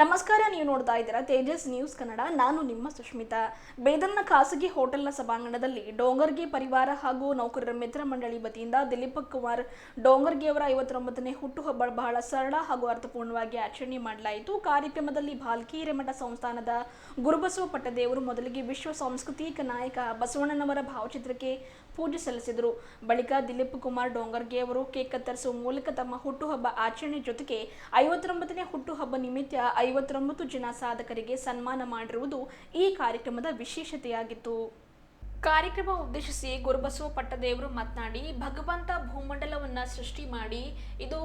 ನಮಸ್ಕಾರ, ನೀವು ನೋಡ್ತಾ ಇದ್ದೀರಾ ತೇಜಸ್ ನ್ಯೂಸ್ ಕನ್ನಡ. ನಾನು ನಿಮ್ಮ ಸುಷ್ಮಿತಾ. ಬೇದರ್ನ ಖಾಸಗಿ ಹೋಟೆಲ್ನ ಸಭಾಂಗಣದಲ್ಲಿ ಡೋಂಗರ್ಗೆ ಪರಿವಾರ ಹಾಗೂ ನೌಕರರ ಮಿತ್ರ ಮಂಡಳಿ ವತಿಯಿಂದ ದಿಲೀಪ್ ಕುಮಾರ್ ಡೋಂಗರ್ಗೆ ಅವರ 59ನೇ ಹುಟ್ಟುಹಬ್ಬ ಬಹಳ ಸರಳ ಹಾಗೂ ಅರ್ಥಪೂರ್ಣವಾಗಿ ಆಚರಣೆ ಮಾಡಲಾಯಿತು. ಕಾರ್ಯಕ್ರಮದಲ್ಲಿ ಭಾಲ್ಕಿ ಹಿರೇಮಠ ಸಂಸ್ಥಾನದ ಗುರುಬಸವ ಪಟ್ಟದೇವರು ಮೊದಲಿಗೆ ವಿಶ್ವ ಸಾಂಸ್ಕೃತಿಕ ನಾಯಕ ಬಸವಣ್ಣನವರ ಭಾವಚಿತ್ರಕ್ಕೆ ಪೂಜೆ ಸಲ್ಲಿಸಿದರು. ಬಳಿಕ ದಿಲೀಪ್ ಕುಮಾರ್ ಡೋಂಗರ್ಗೆ ಅವರು ಕೇಕ್ ಕತ್ತರಿಸುವ ಮೂಲಕ ತಮ್ಮ ಹುಟ್ಟುಹಬ್ಬ ಆಚರಣೆ ಜೊತೆಗೆ 59ನೇ ಹುಟ್ಟುಹಬ್ಬ ನಿಮಿತ್ತ 59 ಜನ ಸಾಧಕರಿಗೆ ಸನ್ಮಾನ ಮಾಡಿರುವುದು ಈ ಕಾರ್ಯಕ್ರಮದ ವಿಶೇಷತೆಯಾಗಿತ್ತು. ಕಾರ್ಯಕ್ರಮ ಉದ್ದೇಶಿಸಿ ಗುರುಬಸವ ಪಟ್ಟದೇವರು ಮಾತನಾಡಿ, ಭಗವಂತ ಭೂಮಂಡಲವನ್ನು ಸೃಷ್ಟಿ ಮಾಡಿ ಇದು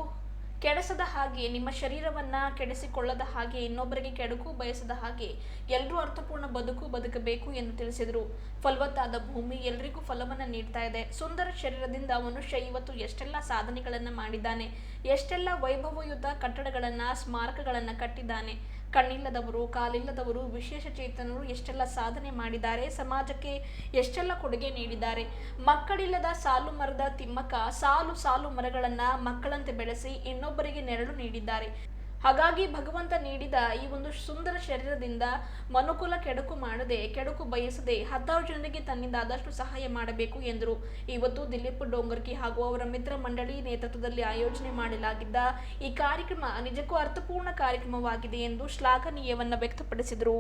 ಕೆಡಿಸದ ಹಾಗೆ, ನಿಮ್ಮ ಶರೀರವನ್ನ ಕೆಡಿಸಿಕೊಳ್ಳದ ಹಾಗೆ, ಇನ್ನೊಬ್ಬರಿಗೆ ಕೆಡುಕು ಬಯಸದ ಹಾಗೆ ಎಲ್ಲರೂ ಅರ್ಥಪೂರ್ಣ ಬದುಕಬೇಕು ಎಂದು ತಿಳಿಸಿದರು. ಫಲವತ್ತಾದ ಭೂಮಿ ಎಲ್ಲರಿಗೂ ಫಲವನ್ನು ನೀಡ್ತಾ ಇದೆ. ಸುಂದರ ಶರೀರದಿಂದ ಮನುಷ್ಯ ಇವತ್ತು ಎಷ್ಟೆಲ್ಲ ಸಾಧನೆಗಳನ್ನು ಮಾಡಿದ್ದಾನೆ, ಎಷ್ಟೆಲ್ಲ ವೈಭವಯುತ ಕಟ್ಟಡಗಳನ್ನು, ಸ್ಮಾರಕಗಳನ್ನು ಕಟ್ಟಿದ್ದಾನೆ. ಕಣ್ಣಿಲ್ಲದವರು, ಕಾಲಿಲ್ಲದವರು, ವಿಶೇಷ ಚೇತನರು ಎಷ್ಟೆಲ್ಲ ಸಾಧನೆ ಮಾಡಿದ್ದಾರೆ, ಸಮಾಜಕ್ಕೆ ಎಷ್ಟೆಲ್ಲ ಕೊಡುಗೆ ನೀಡಿದ್ದಾರೆ. ಮಕ್ಕಳಿಲ್ಲದ ಸಾಲು ಮರದ ತಿಮ್ಮಕ್ಕ ಸಾಲು ಸಾಲು ಮರಗಳನ್ನು ಮಕ್ಕಳಂತೆ ಬೆಳೆಸಿ ಇನ್ನೊಬ್ಬರಿಗೆ ನೆರಳು ನೀಡಿದ್ದಾರೆ. ಹಾಗಾಗಿ ಭಗವಂತ ನೀಡಿದ ಈ ಒಂದು ಸುಂದರ ಶರೀರದಿಂದ ಮನುಕುಲ ಕೆಡುಕು ಮಾಡದೆ, ಕೆಡುಕು ಬಯಸದೆ 10 ಜನರಿಗೆ ತನ್ನಿಂದ ಆದಷ್ಟು ಸಹಾಯ ಮಾಡಬೇಕು ಎಂದರು. ಇವತ್ತು ದಿಲೀಪ್ ಡೋಂಗರ್ಗಿ ಹಾಗೂ ಅವರ ಮಿತ್ರ ಮಂಡಳಿ ನೇತೃತ್ವದಲ್ಲಿ ಆಯೋಜನೆ ಮಾಡಲಾಗಿದ್ದ ಈ ಕಾರ್ಯಕ್ರಮ ನಿಜಕ್ಕೂ ಅರ್ಥಪೂರ್ಣ ಕಾರ್ಯಕ್ರಮವಾಗಿದೆ ಎಂದು ಶ್ಲಾಘನೀಯವನ್ನು ವ್ಯಕ್ತಪಡಿಸಿದರು.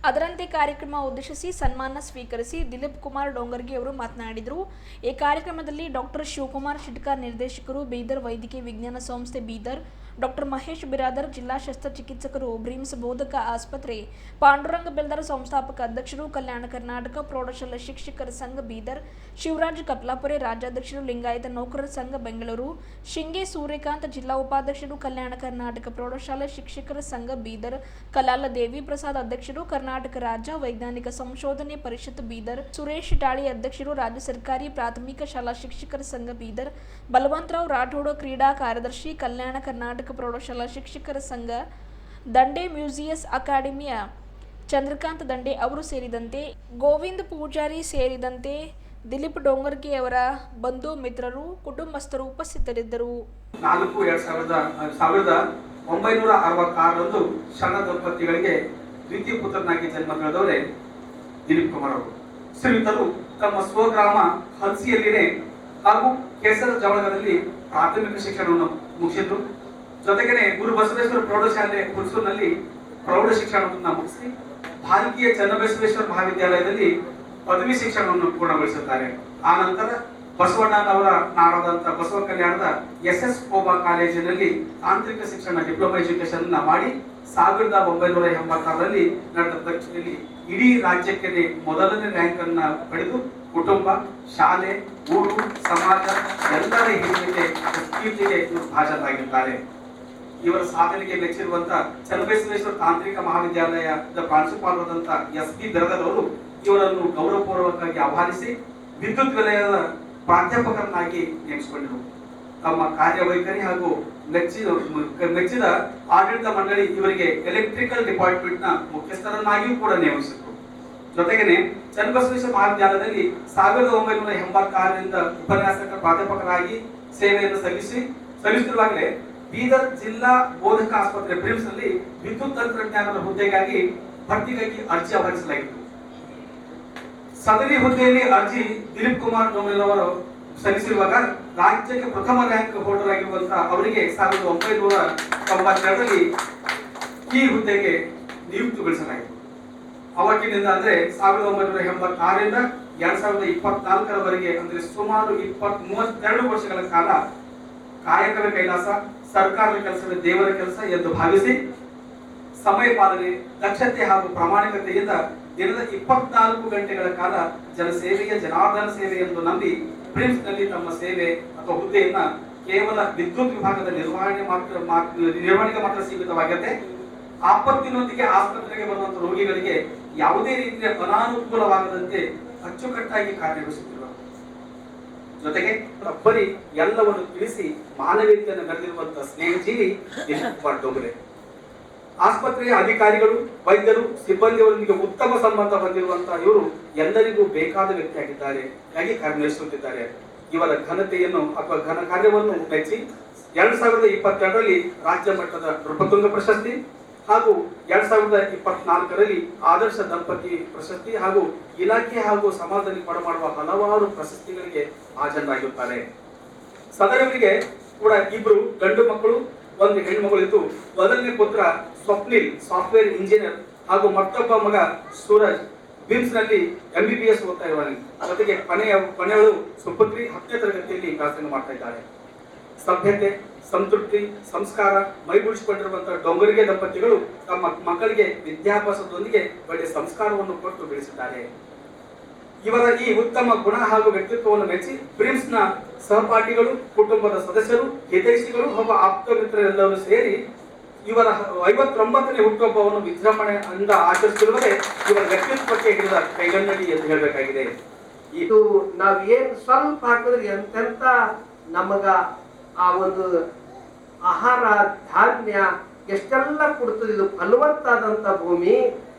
ಅದರಂತೆ ಕಾರ್ಯಕ್ರಮ ಉದ್ದೇಶಿಸಿ ಸನ್ಮಾನ ಸ್ವೀಕರಿಸಿ ದಿಲೀಪ್ ಕುಮಾರ್ ಡೋಂಗರ್ಗಿ ಅವರು ಮಾತನಾಡಿದರು. ಈ ಕಾರ್ಯಕ್ರಮದಲ್ಲಿ ಡಾಕ್ಟರ್ ಶಿವಕುಮಾರ್ ಶಿಡ್ಕಾರ್ ನಿರ್ದೇಶಕರು, ಬೀದರ್ ವೈದ್ಯಕೀಯ ವಿಜ್ಞಾನ ಸಂಸ್ಥೆ ಬೀದರ್, ಡಾಕ್ಟರ್ ಮಹೇಶ್ ಬಿರಾದರ್ ಜಿಲ್ಲಾ ಶಸ್ತ್ರಚಿಕಿತ್ಸಕರು, ಬ್ರಿಮ್ಸ್ ಬೋಧಕ ಆಸ್ಪತ್ರೆ, ಪಾಂಡುರಂಗ ಬೆಲ್ದಾರ್ ಸಂಸ್ಥಾಪಕ ಅಧ್ಯಕ್ಷರು, ಕಲ್ಯಾಣ ಕರ್ನಾಟಕ ಪ್ರೌಢಶಾಲಾ ಶಿಕ್ಷಕರ ಸಂಘ ಬೀದರ್, ಶಿವರಾಜ್ ಕಪ್ಲಾಪುರೆ ರಾಜ್ಯಾಧ್ಯಕ್ಷರು, ಲಿಂಗಾಯತ ನೌಕರರ ಸಂಘ ಬೆಂಗಳೂರು, ಶಿಂಗೆ ಸೂರ್ಯಕಾಂತ್ ಜಿಲ್ಲಾ ಉಪಾಧ್ಯಕ್ಷರು, ಕಲ್ಯಾಣ ಕರ್ನಾಟಕ ಪ್ರೌಢಶಾಲಾ ಶಿಕ್ಷಕರ ಸಂಘ ಬೀದರ್, ಕಲಾಲ ದೇವಿ ಪ್ರಸಾದ್ ಅಧ್ಯಕ್ಷರು, ಕರ್ನಾಟಕ ರಾಜ್ಯ ವೈಜ್ಞಾನಿಕ ಸಂಶೋಧನೆ ಪರಿಷತ್ ಬೀದರ್, ಸುರೇಶ್ ಟಾಳಿ ಅಧ್ಯಕ್ಷರು, ರಾಜ್ಯ ಸರ್ಕಾರಿ ಪ್ರಾಥಮಿಕ ಶಾಲಾ ಶಿಕ್ಷಕರ ಸಂಘ ಬೀದರ್, ಬಲವಂತರಾವ್ ರಾಠೋಡ ಕ್ರೀಡಾ ಕಾರ್ಯದರ್ಶಿ, ಕಲ್ಯಾಣ ಕರ್ನಾಟಕ ಪ್ರೌಢಶಾಲಾ ಶಿಕ್ಷಕರ ಸಂಘ, ದಂಡೆ ಮ್ಯೂಸಿಯಸ್ ಅಕಾಡೆಮಿಯ ಚಂದ್ರಕಾಂತ್ ದಂಡೆ ಅವರು ಸೇರಿದಂತೆ ಗೋವಿಂದ ಪೂಜಾರಿ ಸೇರಿದಂತೆ ದಿಲೀಪ್ ಡೋಂಗರ್ಗಿ ಅವರ ಬಂಧು ಮಿತ್ರರು, ಕುಟುಂಬಸ್ಥರು ಉಪಸ್ಥಿತರಿದ್ದರು. 1966ರಂದು ಶರಣ ದಂಪತಿಗಳಿಗೆ ದ್ವಿತೀಯ ಪುತ್ರನಾಗಿ ಜನ್ಮ ತಳೆದವರೇ ದಿಲೀಪ್ ಕುಮಾರ್ ಅವರು. ಶ್ರೀಯುತರು ತಮ್ಮ ಸ್ವಗ್ರಾಮ ಹಲ್ಸಿಯಲ್ಲಿನೇ ಹಾಗೂ ಕೇಸರ ಜವಳಗದಲ್ಲಿ ಪ್ರಾಥಮಿಕ ಶಿಕ್ಷಣವನ್ನು ಮುಗಿಸಿದ್ರು. ಜೊತೆಗೇನೆ ಗುರು ಬಸವೇಶ್ವರ ಪ್ರೌಢಶಾಲೆ ಹುಣಸೂರಿನಲ್ಲಿ ಪ್ರೌಢ ಶಿಕ್ಷಣವನ್ನು ಮುಗಿಸಿ ಭಾರತೀಯ ಚನ್ನಬಸವೇಶ್ವರ ಮಹಾವಿದ್ಯಾಲಯದಲ್ಲಿ ಪದವಿ ಶಿಕ್ಷಣವನ್ನು ಪೂರ್ಣಗೊಳಿಸುತ್ತಾರೆ. ಆ ನಂತರ ಬಸವಣ್ಣನವರ ನಾಡಾದಂತ ಬಸವ ಕಲ್ಯಾಣದ SS ಕೋಬಾ ಕಾಲೇಜಿನಲ್ಲಿ ತಾಂತ್ರಿಕ ಶಿಕ್ಷಣ ಡಿಪ್ಲೊಮಾ ಎಜುಕೇಶನ್ ಮಾಡಿ 1986ರಲ್ಲಿ ನಡೆದ ಪರೀಕ್ಷೆಯಲ್ಲಿ ಇಡೀ ರಾಜ್ಯಕ್ಕೆ ಮೊದಲನೇ ರ್ಯಾಂಕ್ ಅನ್ನ ಪಡೆದು ಕುಟುಂಬ, ಶಾಲೆ, ಊರು, ಸಮಾಜ ಎಲ್ಲರ ಹಿರಿಮೆಗೆ ಕೀರ್ತಿಗೆ ಭಾಜನರಾಗಿದ್ದಾರೆ. ಇವರ ಸಾಧನೆಗೆ ಮೆಚ್ಚಿರುವಂತಹ ಚನ್ನಬಸವೇಶ್ವರ ತಾಂತ್ರಿಕ ಮಹಾವಿದ್ಯಾಲಯದ ಪ್ರಾಂಶುಪಾಲರಾದಂತ SP ಬಿರಾದರ್ ಅವರು ಇವರನ್ನು ಗೌರವಪೂರ್ವಕವಾಗಿ ಆಹ್ವಾನಿಸಿ ವಿದ್ಯುತ್ ವಲಯದ ಪ್ರಾಧ್ಯಾಪಕರನ್ನಾಗಿ ನೇಮಿಸಿಕೊಂಡರು. ತಮ್ಮ ಕಾರ್ಯವೈಖರಿ ಹಾಗೂ ಮೆಚ್ಚಿದ ಆಡಳಿತ ಮಂಡಳಿ ಇವರಿಗೆ ಎಲೆಕ್ಟ್ರಿಕಲ್ ಡಿಪಾರ್ಟ್ಮೆಂಟ್ ನ ಮುಖ್ಯಸ್ಥರನ್ನಾಗಿಯೂ ಕೂಡ ನೇಮಿಸಿದರು. ಜೊತೆಗೇನೆ ಚನ್ನಬಸವೇಶ್ವರ ಮಹಾವಿದ್ಯಾಲಯದಲ್ಲಿ 1986ರಿಂದ ಉಪನ್ಯಾಸಕ ಪ್ರಾಧ್ಯಾಪಕರಾಗಿ ಸೇವೆಯನ್ನು ಸಲ್ಲಿಸುತ್ತಿರುವಾಗಲೇ ಬೀದರ್ ಜಿಲ್ಲಾ ಬೋಧಕ ಆಸ್ಪತ್ರೆ ಬ್ರಿಮ್ಸ್ ನಲ್ಲಿ ವಿದ್ಯುತ್ ತಂತ್ರಜ್ಞಾನದ ಹುದ್ದೆಗಾಗಿ ಭರ್ತಿಗಾಗಿ ಅರ್ಜಿ ಆಹ್ವಾನಿಸಲಾಗಿತ್ತು. ಸದರಿ ಹುದ್ದೆಯಲ್ಲಿ ಅರ್ಜಿ ದಿಲೀಪ್ ಕುಮಾರ್ ಡೋಂಗರ್ಗಿ ಅವರು ಸಲ್ಲಿಸಿರುವಾಗ ರಾಜ್ಯಕ್ಕೆ ಪ್ರಥಮ ರ್ಯಾಂಕ್ ಹೋಲ್ಡರ್ ಆಗಿರುವಂತಹ ಅವರಿಗೆ 1992ರಲ್ಲಿ ಈ ಹುದ್ದೆಗೆ ನಿಯುಕ್ತಿಗೊಳಿಸಲಾಯಿತು. ಅವತ್ತಿನಿಂದ ಅಂದ್ರೆ 1986ರಿಂದ 2024ರವರೆಗೆ ಅಂದ್ರೆ ಸುಮಾರು 32 ವರ್ಷಗಳ ಕಾಲ ಕಾಯಕವೇ ಕೈಲಾಸ, ಸರ್ಕಾರದ ಕೆಲಸವೇ ದೇವರ ಕೆಲಸ ಎಂದು ಭಾವಿಸಿ ಸಮಯ ಪಾಲನೆ, ದಕ್ಷತೆ ಹಾಗೂ ಪ್ರಾಮಾಣಿಕತೆಯಿಂದ ದಿನದ 24 ಗಂಟೆಗಳ ಕಾಲ ಜನಸೇವೆಯ ಜನಾರ್ದನ ಸೇವೆ ಎಂದು ನಂಬಿ ಬ್ರಿಮ್ಸ್ ನಲ್ಲಿ ತಮ್ಮ ಸೇವೆ ಅಥವಾ ಹುದ್ದೆಯನ್ನ ಕೇವಲ ವಿದ್ಯುತ್ ವಿಭಾಗದ ನಿರ್ವಹಣೆಗೆ ಮಾತ್ರ ಸೀಮಿತವಾಗಿದೆ. ಆಪತ್ತಿನೊಂದಿಗೆ ಆಸ್ಪತ್ರೆಗೆ ಬರುವಂತಹ ರೋಗಿಗಳಿಗೆ ಯಾವುದೇ ರೀತಿಯ ಅನಾನುಕೂಲವಾಗದಂತೆ ಅಚ್ಚುಕಟ್ಟಾಗಿ ಕಾರ್ಯನಿರ್ವಹಿಸುತ್ತಿರುವ ಜೊತೆಗೆ ಬರೀ ಎಲ್ಲವನ್ನು ತಿಳಿಸಿ ಮಾನವೀಯತೆಯನ್ನು ಮೆರೆದಿರುವಂತಹ ಸ್ನೇಹಜೀವಿ ದಿಲೀಪ್ ಕುಮಾರ್ ಡೋಂಗರೆ. ಆಸ್ಪತ್ರೆಯ ಅಧಿಕಾರಿಗಳು, ವೈದ್ಯರು, ಸಿಬ್ಬಂದಿಯವರೊಂದಿಗೆ ಉತ್ತಮ ಸಂಬಂಧ ಹೊಂದಿರುವಂತಹ ಇವರು ಎಲ್ಲರಿಗೂ ಬೇಕಾದ ವ್ಯಕ್ತಿಯಾಗಿದ್ದಾರೆ, ಹಾಗೆ ಕಾರ್ಯನಿರ್ವಹಿಸುತ್ತಿದ್ದಾರೆ. ಇವರ ಘನತೆಯನ್ನು ಅಥವಾ ಘನ ಕಾರ್ಯವನ್ನು ಮೆಚ್ಚಿ 2022ರಲ್ಲಿ ರಾಜ್ಯ ಮಟ್ಟದ ನೃಪತುಂಗ ಪ್ರಶಸ್ತಿ, ಹಾಗೂ 2024ರಲ್ಲಿ ಆದರ್ಶ ದಂಪತಿ ಪ್ರಶಸ್ತಿ ಹಾಗೂ ಇಲಾಖೆ ಹಾಗೂ ಸಮಾಜದಲ್ಲಿ ಕೊಡಮಾಡುವ ಹಲವಾರು ಪ್ರಶಸ್ತಿಗಳಿಗೆ ಭಾಜನರಾಗಿರುತ್ತಾರೆ. ಸದರವರಿಗೆ ಕೂಡ ಇಬ್ಬರು ಗಂಡು ಮಕ್ಕಳು, ಒಂದು ಹೆಣ್ಮಗಳು ಇದ್ದು, ಮೊದಲನೇ ಪುತ್ರ ಸ್ವಪ್ನಿಲ್ ಸಾಫ್ಟ್ವೇರ್ ಇಂಜಿನಿಯರ್ ಹಾಗೂ ಮತ್ತೊಬ್ಬ ಮಗ ಸೂರಜ್ ಬಿಮ್ಸ್ ನಲ್ಲಿ MBBS ಓದ್ತಾ ಇರುವಾನೆ. ಜೊತೆಗೆ ಕೊನೆಯವಳು ಸುಪುತ್ರಿ 10ನೇ ತರಗತಿಯಲ್ಲಿ ವ್ಯಾಸಂಗ ಮಾಡ್ತಾ ಇದ್ದಾರೆ. ಸಭ್ಯತೆ, ಸಂತೃಪ್ತಿ, ಸಂಸ್ಕಾರ ಮೈಗೂಡಿಸಿಕೊಂಡಿರುವಂತಹ ಡೋಂಗರ್ಗೆ ದಂಪತಿಗಳು ತಮ್ಮ ಮಕ್ಕಳಿಗೆ ವಿದ್ಯಾಭ್ಯಾಸದೊಂದಿಗೆ ಒಳ್ಳೆಯ ಸಂಸ್ಕಾರವನ್ನು ಕೊಟ್ಟು ಬೆಳೆಸಿದ್ದಾರೆ. ಇವರ ಈ ಉತ್ತಮ ಗುಣ ಹಾಗೂ ವ್ಯಕ್ತಿತ್ವವನ್ನು ಮೆಚ್ಚಿ ಬ್ರಿಮ್ಸ್ ನ ಸಹಪಾಠಿಗಳು, ಕುಟುಂಬದ ಸದಸ್ಯರು, ಹಿತೈಷಿಗಳು ಹಾಗೂ ಆಪ್ತ ಮಿತ್ರರೆಲ್ಲರೂ ಸೇರಿ ಇವರ 59ನೇ ಹುಟ್ಟುಹಬ್ಬವನ್ನು ವಿಜೃಂಭಣೆಯಿಂದ ಆಚರಿಸಿರುವುದೇ ಇವರ ವ್ಯಕ್ತಿತ್ವಕ್ಕೆ ಹಿಡಿದ ಕೈಗನ್ನಡಿ ಎಂದು ಹೇಳಬೇಕಾಗಿದೆ. ಇದು ನಾವ್ ಏನ್ ಸ್ವಲ್ಪ ಹಾಕಿದ್ರೆ ಎಂತೆಂತ ನಮಗ ಆ ಒಂದು ಆಹಾರ ಧಾನ್ಯ ಎಷ್ಟೆಲ್ಲ ಕೊಡ್ತದೆ. ಇದು ಫಲವತ್ತಾದಂತ ಭೂಮಿ.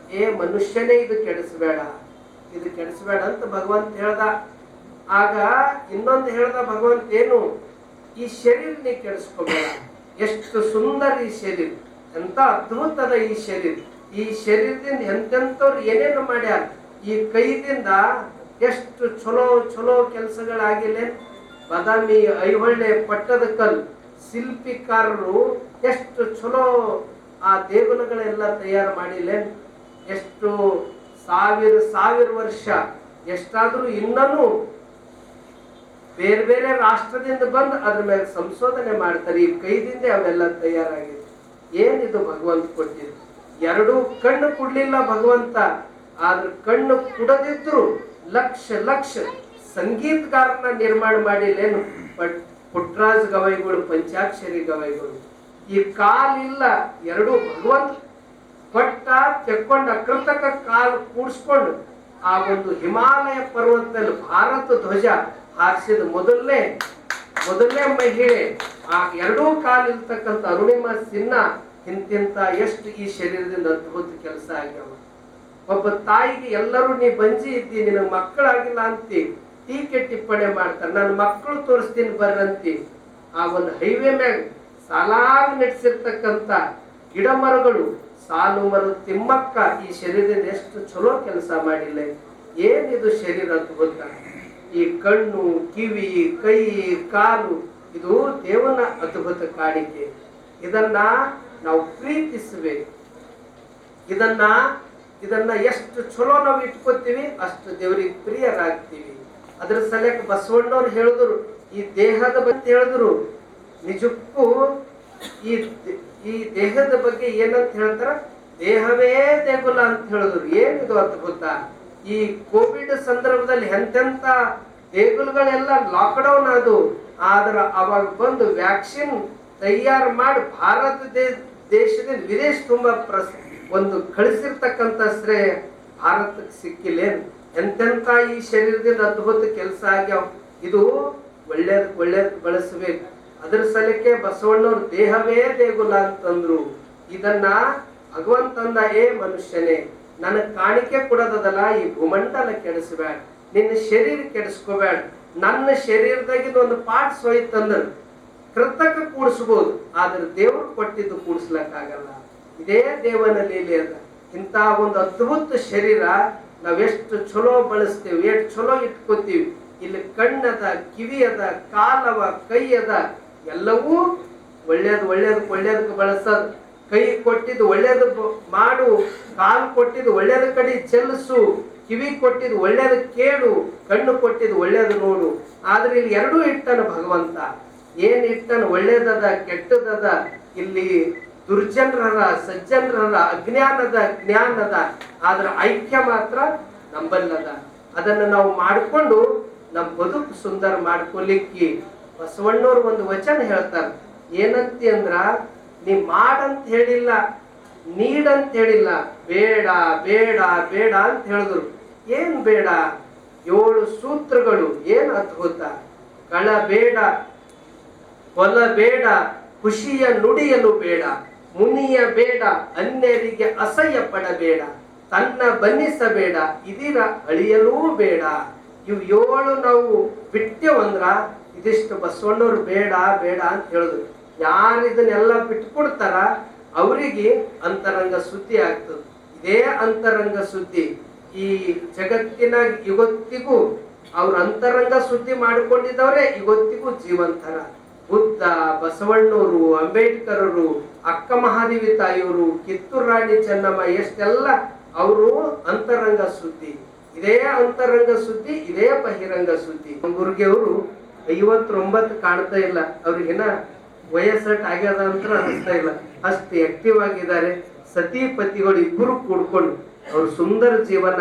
ಮನುಷ್ಯನೇ ಇದು ಕೆಡಿಸಬೇಡ ಅಂತ ಭಗವಂತ ಹೇಳ್ದ. ಆಗ ಇನ್ನೊಂದು ಹೇಳ್ದ ಭಗವಂತ ಏನು, ಈ ಶರೀರ ನೀ ಕೆಡಿಸ್ಕೋಬೇಡ. ಎಷ್ಟು ಸುಂದರ ಈ ಶರೀರ, ಎಂತ ಅದ್ಭುತದ ಈ ಶರೀರ. ಈ ಶರೀರದಿಂದ ಎಂತೆಂತವ್ರು ಏನೇನು ಮಾಡ್ಯಾರ. ಈ ಕೈದಿಂದ ಎಷ್ಟು ಚಲೋ ಚಲೋ ಕೆಲಸಗಳಾಗಿಲ್ಲ. ಬಾದಾಮಿ ಐಹೊಳೆ ಪಟ್ಟದಕಲ್ ಶಿಲ್ಪಿಕಾರರು ಎಷ್ಟು ಚಲೋ ಆ ದೇಗುಲಗಳೆಲ್ಲ ತಯಾರು ಮಾಡಿಲ್ಲ. ಎಷ್ಟು ಸಾವಿರ ವರ್ಷ ಎಷ್ಟಾದ್ರೂ ಇನ್ನೂ ಬೇರೆ ಬೇರೆ ರಾಷ್ಟ್ರದಿಂದ ಬಂದು ಅದ್ರ ಮೇಲೆ ಸಂಶೋಧನೆ ಮಾಡ್ತಾರೆ. ಈ ಕೈದಿಂದ ಅವೆಲ್ಲ ತಯಾರಾಗಿದೆ. ಏನಿದು ಭಗವಂತ ಕೊಟ್ಟಿದ್ದು. 2 ಕಣ್ಣು ಕೊಡ್ಲಿಲ್ಲ ಭಗವಂತ, ಆದ್ರ ಕಣ್ಣು ಕೊಡದಿದ್ರು ಲಕ್ಷ ಸಂಗೀತಗಾರನ ನಿರ್ಮಾಣ ಮಾಡಿಲ್ಲೇನು ಪುಟ್ಟರಾಜ ಗವಾಯಿಗಳು, ಪಂಚಾಕ್ಷರಿ ಗವಾಯಿಗಳು. ಈ ಕಾಲಿಲ್ಲ, 2 ಭಗವಂತ ಕೊಟ್ಟ ತೆಕ್ಕೊಂಡು ಅಕೃತಕ ಕಾಲು ಕೂಡಿಸ್ಕೊಂಡು ಆ ಒಂದು ಹಿಮಾಲಯ ಪರ್ವತದಲ್ಲಿ ಭಾರತ ಧ್ವಜ ಹಾರಿಸಿದ ಮೊದಲನೇ ಮಹಿಳೆ. ಆ 2 ಕಾಲು ಇರ್ತಕ್ಕಂಥ ಅರುಣಿಮಾ ಸಿನ್ಹಾ ಇಂತಿಂತ ಎಷ್ಟು ಈ ಶರೀರದಿಂದ ಅದ್ಭುತ ಕೆಲಸ ಆಗ್ಯಾವ. ಒಬ್ಬ ತಾಯಿಗೆ ಎಲ್ಲರೂ ನೀ ಬಂಜಿ ಇದ್ದಿ, ನಿನಗೆ ಮಕ್ಕಳಾಗಿಲ್ಲ ಅಂತಿ ಟೀಕೆ ಟಿಪ್ಪಣೆ ಮಾಡ್ತಾರೆ. ನನ್ನ ಮಕ್ಕಳು ತೋರಿಸ್ತೀನಿ ಬರ್ರಂತಿ. ಆ ಒಂದು ಹೈವೇ ಮ್ಯಾಗ ಸಾಲಾಗಿ ನಡೆಸಿರ್ತಕ್ಕಂಥ ಗಿಡ ಮರಗಳು, ಸಾಲು ಮರ ತಿಮ್ಮಕ್ಕ ಈ ಶರೀರದಿಂದ ಎಷ್ಟು ಚಲೋ ಕೆಲಸ ಮಾಡಿಲ್ಲ. ಏನಿದು ಶರೀರ ಅದ್ಭುತ. ಈ ಕಣ್ಣು, ಕಿವಿ, ಕೈ, ಕಾಲು ಇದು ದೇವನ ಅದ್ಭುತ ಕಾಣಿಕೆ. ಇದನ್ನ ನಾವು ಪ್ರೀತಿಸಬೇಕು. ಇದನ್ನ ಎಷ್ಟು ಚಲೋ ನಾವು ಇಟ್ಕೋತೀವಿ ಅಷ್ಟು ದೇವರಿಗೆ ಪ್ರಿಯರಾಗ್ತೀವಿ. ಅದ್ರ ಸಲಕ್ಕೆ ಬಸವಣ್ಣವ್ರು ಹೇಳಿದ್ರು, ಈ ದೇಹದ ಬಗ್ಗೆ ಹೇಳಿದ್ರು. ನಿಜಕ್ಕೂ ಈ ದೇಹದ ಬಗ್ಗೆ ಏನಂತ ಹೇಳ್ತಾರ, ದೇಹವೇ ದೇಗುಲ ಅಂತ ಹೇಳಿದ್ರು. ಏನಿದು ಅದ್ಭುತ. ಈ ಕೋವಿಡ್ ಸಂದರ್ಭದಲ್ಲಿ ಎಂತೆಂತ ದೇಗುಲಗಳೆಲ್ಲ ಲಾಕ್ಡೌನ್ ಅದು. ಆದ್ರೆ ಅವಾಗ ಬಂದು ವ್ಯಾಕ್ಸಿನ್ ತಯಾರು ಮಾಡಿ ಭಾರತ ದೇಶದಿಂದ ವಿದೇಶ ತುಂಬಾ ಒಂದು ಕಳಿಸಿರ್ತಕ್ಕಂಥ ಶ್ರೇಯ ಭಾರತಕ್ಕೆ ಸಿಕ್ಕಿಲ್ಲೇನು. ಎಂತೆಂತ ಈ ಶರೀರದಿಂದ ಅದ್ಭುತ ಕೆಲಸ ಆಗ್ಯಾವ. ಇದು ಒಳ್ಳೇದ್ ಬಳಸಬೇಕು. ಅದ್ರ ಸಲಕ್ಕೆ ಬಸವಣ್ಣವ್ರು ದೇಹವೇ ದೇಗುಲ ಅಂತಂದ್ರು. ಇದನ್ನ ಭಗವಂತಂದ ಮನುಷ್ಯನೇ ನನಗ್ ಕಾಣಿಕೆ ಕೊಡೋದಲ್ಲ, ಈ ಭೂಮಂಡಲ ಕೆಡಿಸಬೇಡ, ನಿನ್ನ ಶರೀರ ಕೆಡಿಸ್ಕೋಬೇಡ. ನನ್ನ ಶರೀರದಾಗಿದ ಒಂದು ಪಾರ್ಟ್ಸ್ ಹೋಯ್ತಂದ್ರ ಕೃತಕ ಕೂಡಿಸ್ಬೋದು, ಆದ್ರೆ ದೇವ್ರು ಕೊಟ್ಟಿದ್ದು ಕೂಡಿಸ್ಲಕ್ಕಾಗಲ್ಲ. ಇದೇ ದೇವನ ಲೀಲೆ ಅದ. ಇಂಥ ಒಂದು ಅದ್ಭುತ ಶರೀರ ನಾವೆಷ್ಟು ಚಲೋ ಬಳಸ್ತೀವಿ, ಎಷ್ಟು ಚಲೋ ಇಟ್ಕೋತೀವಿ. ಇಲ್ಲಿ ಕಣ್ಣದ, ಕಿವಿ ಅದ, ಕಾಲವ, ಕೈ ಅದ, ಎಲ್ಲವೂ ಒಳ್ಳೇದಕ್ಕೆ ಬಳಸೋದು. ಕೈ ಕೊಟ್ಟಿದ್ದು ಒಳ್ಳೇದು ಮಾಡು, ಕಾಲು ಕೊಟ್ಟಿದ್ದು ಒಳ್ಳೇದ ಕಡೆ ಚೆಲ್ಲಿಸು, ಕಿವಿ ಕೊಟ್ಟಿದ್ದು ಒಳ್ಳೇದು ಕೇಳು, ಕಣ್ಣು ಕೊಟ್ಟಿದ್ದು ಒಳ್ಳೇದು ನೋಡು. ಆದ್ರೆ ಇಲ್ಲಿ 2 ಇಟ್ಟನ ಭಗವಂತ. ಏನ್ ಇಟ್ಟನ, ಒಳ್ಳೇದದ ಕೆಟ್ಟದದ. ಇಲ್ಲಿ ದುರ್ಜನರ, ಸಜ್ಜನರ, ಅಜ್ಞಾನದ, ಜ್ಞಾನದ. ಆದ್ರ ಐಕ್ಯ ಮಾತ್ರ ನಂಬಲ್ಲದ. ಅದನ್ನ ನಾವು ಮಾಡಿಕೊಂಡು ನಮ್ಮ ಬದುಕು ಸುಂದರ ಮಾಡ್ಕೊಲಿಕ್ಕೆ ಬಸವಣ್ಣವ್ರು ಒಂದು ವಚನ ಹೇಳ್ತಾರೆ. ಏನಂತಿ ಅಂದ್ರ, ನೀ ಮಾಡಂತ ಹೇಳಿಲ್ಲ, ನೀಡಂತ ಹೇಳಿಲ್ಲ, ಬೇಡ ಬೇಡ ಬೇಡ ಅಂತ ಹೇಳಿದ್ರು. ಏನ್ ಬೇಡ? 7 ಸೂತ್ರಗಳು. ಏನ್ ಅದ್ಭುತ. ಕಳ ಬೇಡ, ಕೊಲ ಬೇಡ, ಖುಷಿಯ ನುಡಿಯಲು ಬೇಡ, ಮುನಿಯ ಬೇಡ, ಅನ್ಯರಿಗೆ ಅಸಹ್ಯ ಪಡಬೇಡ, ತನ್ನ ಬನ್ನಿಸಬೇಡ, ಇದೀರ ಅಳಿಯಲೂ ಬೇಡ. ಇವು 7 ನಾವು ಬಿಟ್ಟೆವಂದ್ರ ಇದಿಷ್ಟು ಬಸವಣ್ಣವ್ರು ಬೇಡ ಬೇಡ ಅಂತ ಹೇಳಿದ್ರು. ಯಾರು ಇದನ್ನೆಲ್ಲ ಬಿಟ್ಕೊಡ್ತಾರ ಅವರಿಗೆ ಅಂತರಂಗ ಸುದ್ದಿ ಆಗ್ತದೆ. ಇದೇ ಅಂತರಂಗ ಸುದ್ದಿ ಈ ಜಗತ್ತಿನಾಗ ಇವತ್ತಿಗೂ ಅವ್ರ ಅಂತರಂಗ ಸುದ್ದಿ ಮಾಡಿಕೊಂಡಿದ್ದವ್ರೆ ಇವತ್ತಿಗೂ ಜೀವಂತರ. ಬುದ್ಧ, ಬಸವಣ್ಣವರು, ಅಂಬೇಡ್ಕರರು, ಅಕ್ಕ ಮಹಾದೇವಿ ತಾಯಿಯವರು, ಕಿತ್ತೂರು ರಾಣಿ ಚೆನ್ನಮ್ಮ, ಎಷ್ಟೆಲ್ಲ ಅವರು ಅಂತರಂಗ ಸುದ್ದಿ. ಇದೇ ಅಂತರಂಗ ಸುದ್ದಿ, ಇದೇ ಬಹಿರಂಗ ಸುದ್ದಿ. ಗುರುಗೆ ಅವರು 59 ಕಾಣ್ತಾ ಇಲ್ಲ, ಅವ್ರಿಗೇನ ವಯಸ್ಸಟ್ ಆಗ್ಯದ ಅಂತ ಅನಿಸ್ತಾ ಇಲ್ಲ, ಅಷ್ಟು ಆಕ್ಟಿವ್ ಆಗಿದ್ದಾರೆ. ಸತಿ ಪತಿಗಳು ಇಬ್ಬರು ಕೂಡ್ಕೊಂಡು ಅವ್ರು ಸುಂದರ ಜೀವನ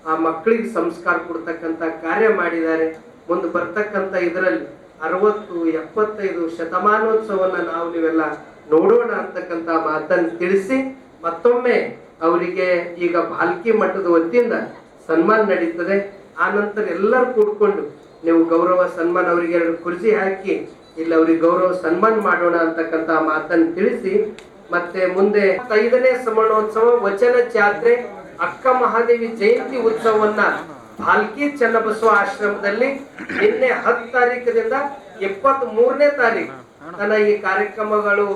ಆ ಮಕ್ಕಳಿಗೆ ಸಂಸ್ಕಾರ ಕೊಡ್ತಕ್ಕಂಥ ಕಾರ್ಯ ಮಾಡಿದ್ದಾರೆ. ಮುಂದೆ ಬರ್ತಕ್ಕಂಥ ಇದರಲ್ಲಿ 60, 75 ಶತಮಾನೋತ್ಸವನ್ನ ನಾವು ನೀವೆಲ್ಲ ನೋಡೋಣ ಅಂತಕ್ಕಂಥ ಮಾತನ್ನು ತಿಳಿಸಿ ಮತ್ತೊಮ್ಮೆ ಅವರಿಗೆ ಈಗ ಭಾಲ್ಕಿ ಮಠದ ವತಿಯಿಂದ ಸನ್ಮಾನ ನಡೀತದೆ. ಆ ನಂತರ ಎಲ್ಲರೂ ಕೂಡ್ಕೊಂಡು ನೀವು ಗೌರವ ಸನ್ಮಾನ ಅವರಿಗೆ 2 ಕುರ್ಚಿ ಹಾಕಿ ಇಲ್ಲಿ ಅವ್ರಿಗೆ ಗೌರವ ಸನ್ಮಾನ ಮಾಡೋಣ ಅಂತಕ್ಕಂಥ ಮಾತನ್ನು ತಿಳಿಸಿ ಮತ್ತೆ ಮುಂದೆ 5ನೇ ಸಮರ್ಣೋತ್ಸವ ವಚನ ಜಾತ್ರೆ ಅಕ್ಕ ಮಹಾದೇವಿ ಜಯಂತಿ ಉತ್ಸವವನ್ನ ಭಾಲ್ಕಿ ಚನ್ನಬಸವ ಆಶ್ರಮದಲ್ಲಿ ನಿನ್ನೆ 10 ತಾರೀಕಿನಿಂದ 23ನೇ ತಾರೀಕು ತನ್ನ ಈ ಕಾರ್ಯಕ್ರಮಗಳು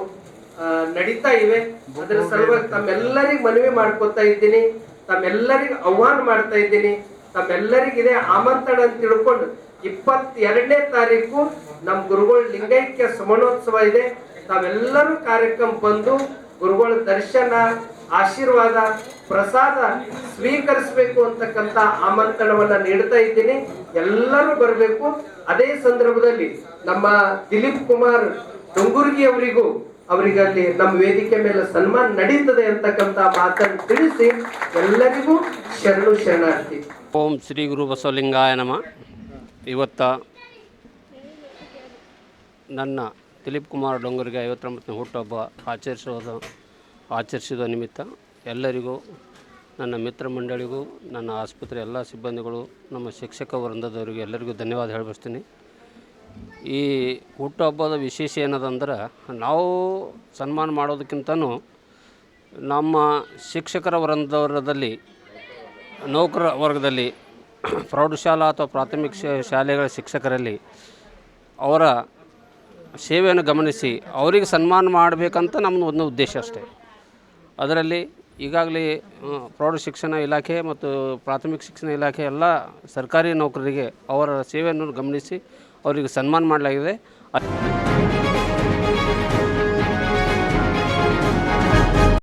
ನಡೀತಾ ಇವೆ. ಅದರ ಸಲುವಾಗಿ ತಮ್ಮೆಲ್ಲರಿಗೂ ಮನವಿ ಮಾಡ್ಕೊತಾ ಇದ್ದೀನಿ, ತಮ್ಮೆಲ್ಲರಿಗೂ ಆಹ್ವಾನ ಮಾಡ್ತಾ ಇದ್ದೀನಿ. ತಮ್ಮೆಲ್ಲರಿಗೂ ಇದೇ ಆಮಂತ್ರಣ ಅಂತ ತಿಳ್ಕೊಂಡು 22ನೇ ತಾರೀಕು ನಮ್ಮ ಗುರುಗಳ ಲಿಂಗೈಕ್ಯ ಸಮರ್ಣೋತ್ಸವ ಇದೆ. ತಾವೆಲ್ಲರೂ ಕಾರ್ಯಕ್ರಮ ಬಂದು ಗುರುಗಳ ದರ್ಶನ, ಆಶೀರ್ವಾದ, ಪ್ರಸಾದ ಸ್ವೀಕರಿಸಬೇಕು ಅಂತಕ್ಕಂಥ ಆಮಂತ್ರಣವನ್ನ ನೀಡ್ತಾ ಇದ್ದೀನಿ. ಎಲ್ಲರೂ ಬರಬೇಕು. ಅದೇ ಸಂದರ್ಭದಲ್ಲಿ ನಮ್ಮ ದಿಲೀಪ್ ಕುಮಾರ್ ಡೊಂಗುರ್ಗಿ ಅವರಿಗೆ ಅಲ್ಲಿ ನಮ್ಮ ವೇದಿಕೆ ಮೇಲೆ ಸನ್ಮಾನ ನಡೀತದೆ ಅಂತಕ್ಕಂಥ ಮಾತನ್ನು ತಿಳಿಸಿ ಎಲ್ಲರಿಗೂ ಶರಣಾರ್ಥಿ. ಓಂ ಶ್ರೀ ಗುರು ಬಸವಲಿಂಗಾಯ ನಮಃ. ಇವತ್ತ ನನ್ನ ದಿಲೀಪ್ ಕುಮಾರ್ ಡೊಂಗರ್ಗೆ 59ನೇ ಹುಟ್ಟುಹಬ್ಬ ಆಚರಿಸಿದ ನಿಮಿತ್ತ ಎಲ್ಲರಿಗೂ, ನನ್ನ ಮಿತ್ರ ಮಂಡಳಿಗೂ, ನನ್ನ ಆಸ್ಪತ್ರೆ ಎಲ್ಲ ಸಿಬ್ಬಂದಿಗಳು, ನಮ್ಮ ಶಿಕ್ಷಕ ವೃಂದದವರಿಗೆ ಎಲ್ಲರಿಗೂ ಧನ್ಯವಾದ ಹೇಳಬಯಸ್ತೀನಿ. ಈ ಹುಟ್ಟುಹಬ್ಬದ ವಿಶೇಷ ಏನದಂದ್ರೆ, ನಾವು ಸನ್ಮಾನ ಮಾಡೋದಕ್ಕಿಂತನೂ ನಮ್ಮ ಶಿಕ್ಷಕರ ವೃಂದದಲ್ಲಿ, ನೌಕರ ವರ್ಗದಲ್ಲಿ, ಪ್ರೌಢಶಾಲಾ ಅಥವಾ ಪ್ರಾಥಮಿಕ ಶಾಲೆಗಳ ಶಿಕ್ಷಕರಲ್ಲಿ ಅವರ ಸೇವೆಯನ್ನು ಗಮನಿಸಿ ಅವರಿಗೆ ಸನ್ಮಾನ ಮಾಡಬೇಕಂತ ನಮ್ಮದು ಒಂದು ಉದ್ದೇಶ ಅಷ್ಟೇ. ಅದರಲ್ಲಿ ಈಗಾಗಲೇ ಪ್ರೌಢಶಿಕ್ಷಣ ಇಲಾಖೆ ಮತ್ತು ಪ್ರಾಥಮಿಕ ಶಿಕ್ಷಣ ಇಲಾಖೆ ಎಲ್ಲ ಸರ್ಕಾರಿ ನೌಕರರಿಗೆ ಅವರ ಸೇವೆಯನ್ನು ಗಮನಿಸಿ ಅವರಿಗೆ ಸನ್ಮಾನ ಮಾಡಲಾಗಿದೆ.